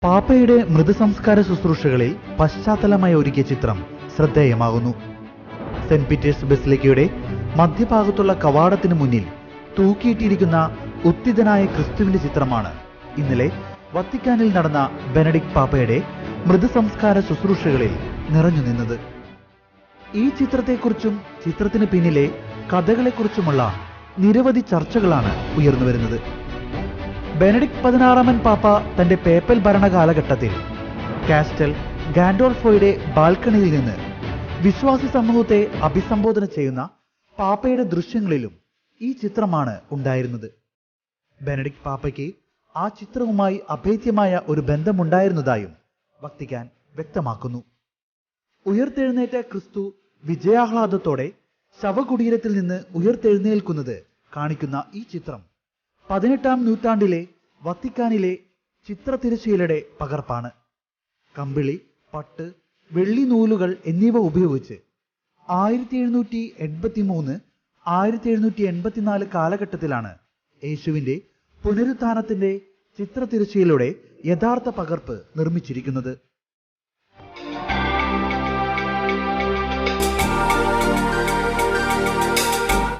പാപ്പയുടെ മൃതസംസ്കാര ശുശ്രൂഷകളിൽ പശ്ചാത്തലമായി ഒരുക്കിയ ചിത്രം ശ്രദ്ധേയമാകുന്നു. സെന്റ് പീറ്റേഴ്സ് ബസിലിക്കയുടെ മധ്യഭാഗത്തുള്ള കവാടത്തിന് മുന്നിൽ തൂക്കിയിട്ടിരിക്കുന്ന ഉത്തിതനായ ക്രിസ്തുവിന്റെ ചിത്രമാണ് ഇന്നലെ വത്തിക്കാനിൽ നടന്ന ബെനഡിക്ട് പാപ്പയുടെ മൃതസംസ്കാര ശുശ്രൂഷകളിൽ നിറഞ്ഞു നിന്നത്. ഈ ചിത്രത്തെക്കുറിച്ചും ചിത്രത്തിന് പിന്നിലെ കഥകളെക്കുറിച്ചുമുള്ള നിരവധി ചർച്ചകളാണ് ഉയർന്നുവരുന്നത്. ബെനഡിക്ട് 16 പാപ്പ തന്റെ പേപ്പൽ ഭരണകാലഘട്ടത്തിൽ കാസ്റ്റൽ ഗാൻഡോൾഫോയുടെ ബാൽക്കണിയിൽ നിന്ന് വിശ്വാസി സമൂഹത്തെ അഭിസംബോധന ചെയ്യുന്ന പാപ്പയുടെ ദൃശ്യങ്ങളിലും ഈ ചിത്രമാണ് ഉണ്ടായിരുന്നത്. ബെനഡിക്ട് പാപ്പയ്ക്ക് ആ ചിത്രവുമായി അഭേദ്യമായ ഒരു ബന്ധമുണ്ടായിരുന്നതായും വത്തിക്കാൻ വ്യക്തമാക്കുന്നു. ഉയർത്തെഴുന്നേറ്റ ക്രിസ്തു വിജയാഹ്ലാദത്തോടെ ശവകുടീരത്തിൽ നിന്ന് ഉയർത്തെഴുന്നേൽക്കുന്നത് കാണിക്കുന്ന ഈ ചിത്രം 18-ാം നൂറ്റാണ്ടിലെ വത്തിക്കാനിലെ ചിത്രത്തിരശ്ശീലയുടെ പകർപ്പാണ്. കമ്പിളി, പട്ട്, വെള്ളി നൂലുകൾ എന്നിവ ഉപയോഗിച്ച് 1783-1784 കാലഘട്ടത്തിലാണ് യേശുവിന്റെ പുനരുത്ഥാനത്തിന്റെ ചിത്രത്തിരശ്ശീലയുടെ യഥാർത്ഥ പകർപ്പ് നിർമ്മിച്ചിരിക്കുന്നത്.